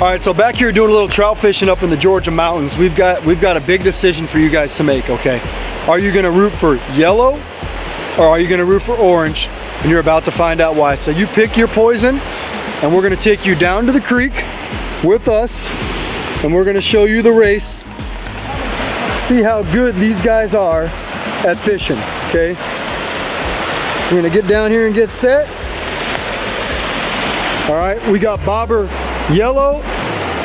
All right, so back here doing a little trout fishing up in the Georgia mountains. We've got a big decision for you guys to make, okay? Are you gonna root for yellow or are you gonna root for orange? And you're about to find out why. So you pick your poison and we're gonna take you down to the creek with us and we're gonna show you the race. See how good these guys are at fishing, okay? We're gonna get down here and get set. All right, we got bobber yellow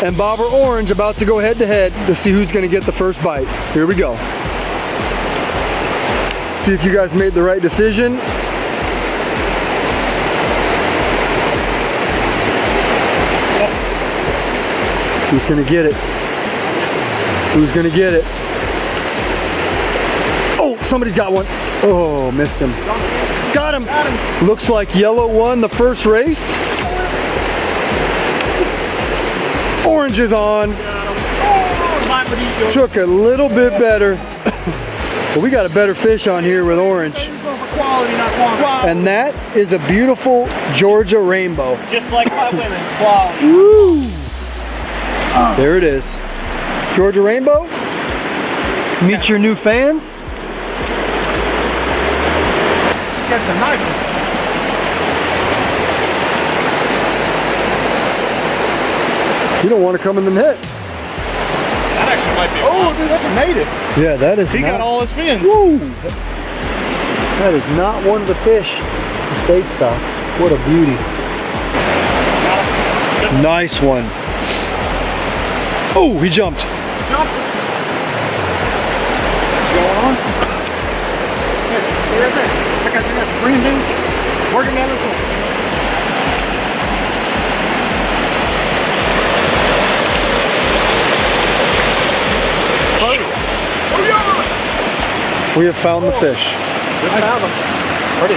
and bobber orange about to go head to head to see who's gonna get the first bite. Here we go. See if you guys made the right decision. Who's gonna get it? Who's gonna get it? Oh, somebody's got one. Oh, missed him. Got him. Got him. Looks like yellow won the first race. Orange is on. Took a little bit better. But we got a better fish on here with orange. And that is a beautiful Georgia rainbow. Just like my women. Quality. Woo! There it is. Georgia rainbow. Meet your new fans. That's a nice one. You don't want to come in the net. That actually might be dude, that's a native. Yeah, that is. He got all his fins. Woo! That is not one of the fish the state stocks. What a beauty. Nice one. Oh, he jumped. Jump. What's going on? Hey, right there. Check out that green dude. Working down this one. We have found the fish. We found them. Pretty.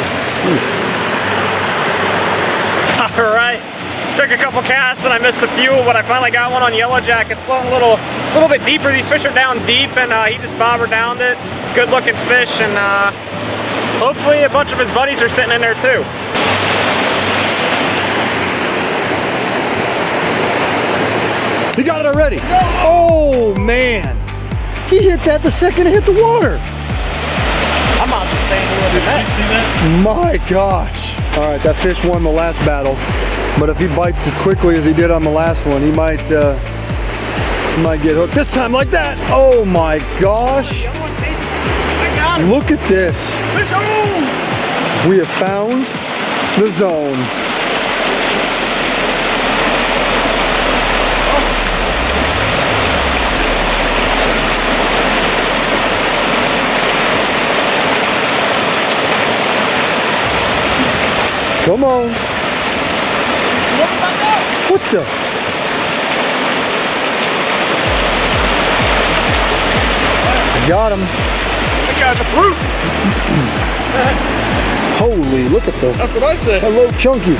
All right. Took a couple casts and I missed a few, but I finally got one on yellow jack. It's floating a little bit deeper. These fish are down deep, and he just bobber downed it. Good looking fish, and hopefully a bunch of his buddies are sitting in there too. He got it already. Oh man, he hit that the second it hit the water. I'm out to stand here with that. Did you see that? My gosh. All right, that fish won the last battle, but if he bites as quickly as he did on the last one, he might get hooked this time like that. Oh my gosh. Look at this. We have found the zone. Come on. What the? Got him. That guy's a brute. Holy, look at the. That's what I said. Hello, Chunky.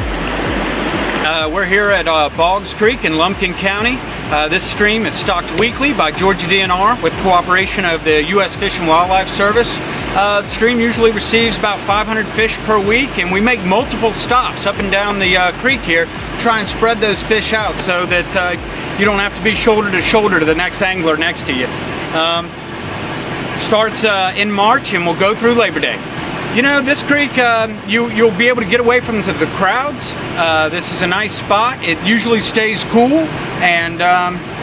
We're here at Boggs Creek in Lumpkin County. This stream is stocked weekly by Georgia DNR with cooperation of the U.S. Fish and Wildlife Service. The stream usually receives about 500 fish per week, and we make multiple stops up and down the creek here to try and spread those fish out so that you don't have to be shoulder to shoulder to the next angler next to you. Starts in March and will go through Labor Day. You know, this creek, you'll be able to get away from the crowds. This is a nice spot. It usually stays cool, and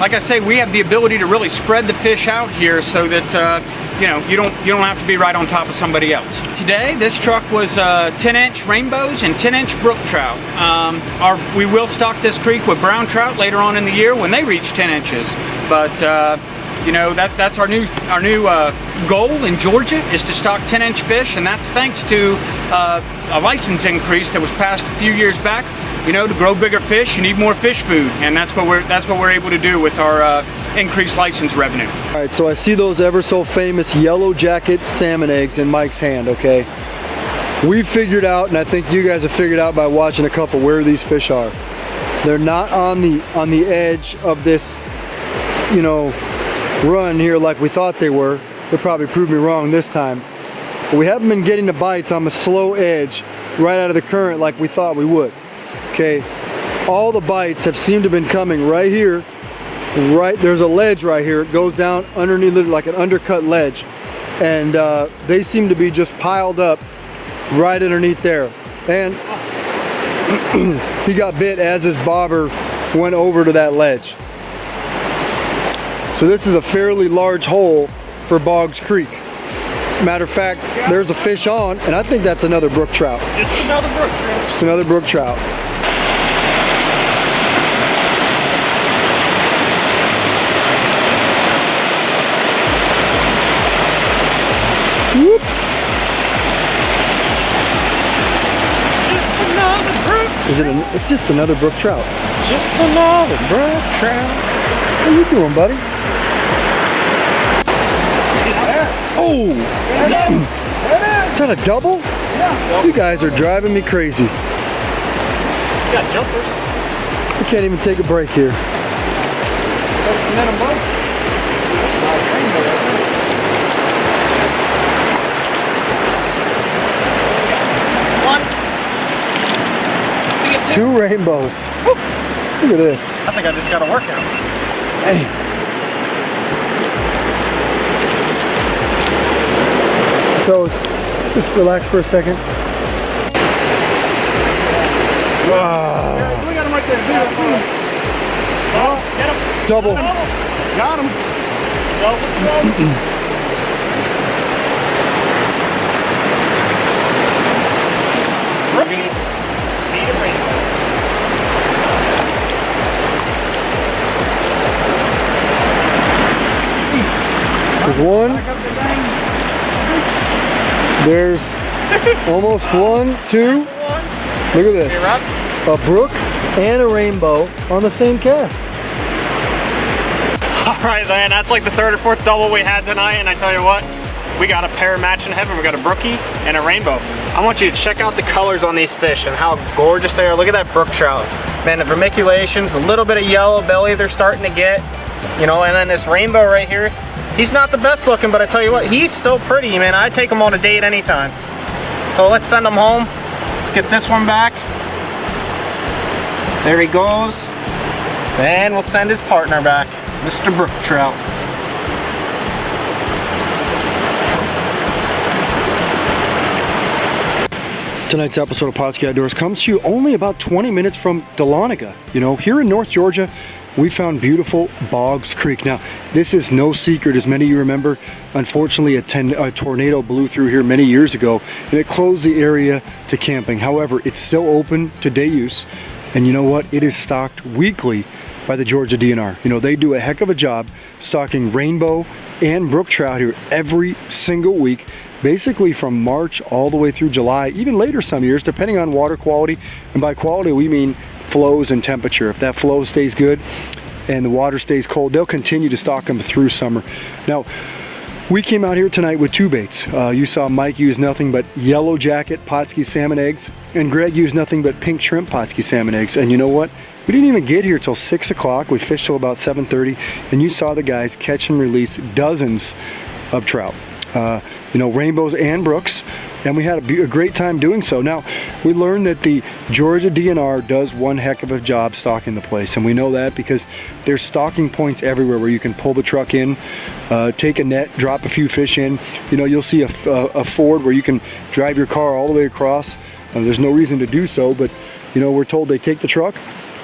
like I say, we have the ability to really spread the fish out here so that you know, you don't have to be right on top of somebody else. Today, this truck was 10-inch rainbows and 10-inch brook trout. We will stock this creek with brown trout later on in the year when they reach 10 inches. But you know, that's our new goal in Georgia, is to stock 10-inch fish, and that's thanks to a license increase that was passed a few years back. You know, to grow bigger fish, you need more fish food, and that's what we're able to do with our increased license revenue. All right, so I see those ever so famous yellow jacket salmon eggs in Mike's hand, okay? We figured out, and I think you guys have figured out by watching a couple, where these fish are. They're not on the edge of this, you know, run here like we thought they were. They'll probably prove me wrong this time. But we haven't been getting the bites on the slow edge right out of the current like we thought we would. Okay, all the bites have seemed to have been coming right here. Right, there's a ledge right here. It goes down underneath like an undercut ledge. And they seem to be just piled up right underneath there. And he got bit as his bobber went over to that ledge. So this is a fairly large hole for Boggs Creek. Matter of fact, there's a fish on, and I think that's another brook trout. Just another brook trout. Just another brook trout. Whoop. Just another brook. It's just another brook trout. Just another brook trout. How you doing, buddy? Oh! Is that a double? Yeah. You guys are driving me crazy. You got jumpers. I can't even take a break here. One. Two rainbows. Woo. Look at this. I think I just got a workout. Hey. So just relax for a second. Wow. We got him right there. Oh, get him. Double. Got him. Double. Rookie. Need a rainbow. There's one. There's almost one, two. Look at this. A brook and a rainbow on the same cast. All right, man, that's like the third or fourth double we had tonight, and I tell you what, we got a pair match in heaven. We got a brookie and a rainbow. I want you to check out the colors on these fish and how gorgeous they are. Look at that brook trout. Man, the vermiculations, a little bit of yellow belly they're starting to get, you know, and then this rainbow right here. He's not the best looking, but I tell you what, he's still pretty, man. I'd take him on a date anytime. So let's send him home. Let's get this one back. There he goes. And we'll send his partner back, Mr. Brook Trout. Tonight's episode of Pautzke Outdoors comes to you only about 20 minutes from Dahlonega. You know, here in North Georgia, we found beautiful Boggs Creek. Now, this is no secret, as many of you remember. Unfortunately, a tornado blew through here many years ago, and it closed the area to camping. However, it's still open to day use, and you know what? It is stocked weekly by the Georgia DNR. You know, they do a heck of a job stocking rainbow and brook trout here every single week, basically from March all the way through July, even later some years, depending on water quality. And by quality, we mean flows and temperature. If that flow stays good and the water stays cold, they'll continue to stock them through summer. Now, we came out here tonight with two baits. You saw Mike use nothing but yellow jacket Pautzke salmon eggs, and Greg used nothing but pink shrimp Pautzke salmon eggs. And you know what? We didn't even get here till 6 o'clock. We fished till about 7:30, and you saw the guys catch and release dozens of trout. You know, rainbows and brooks, and we had a great time doing so. Now, we learned that the Georgia DNR does one heck of a job stocking the place, and we know that because there's stocking points everywhere where you can pull the truck in, take a net, drop a few fish in. You know, you'll see a ford where you can drive your car all the way across. There's no reason to do so, but you know, we're told they take the truck,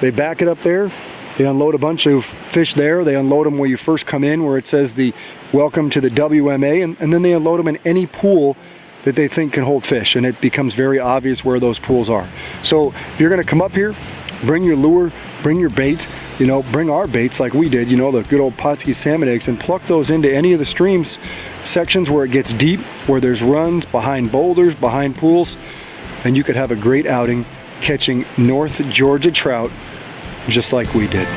they back it up there, they unload a bunch of fish there, they unload them where you first come in, where it says the welcome to the WMA, and then they unload them in any pool that they think can hold fish, and it becomes very obvious where those pools are. So if you're gonna come up here, bring your lure, bring your bait, you know, bring our baits like we did, you know, the good old Pautzke salmon eggs, and pluck those into any of the streams, sections where it gets deep, where there's runs, behind boulders, behind pools, and you could have a great outing catching North Georgia trout just like we did.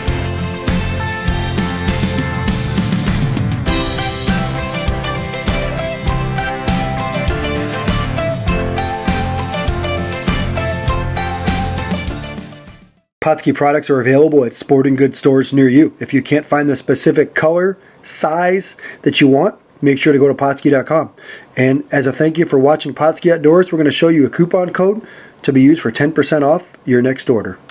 Pautzke products are available at sporting goods stores near you. If you can't find the specific color, size that you want, make sure to go to Pautzke.com. And as a thank you for watching Pautzke Outdoors, we're going to show you a coupon code to be used for 10% off your next order.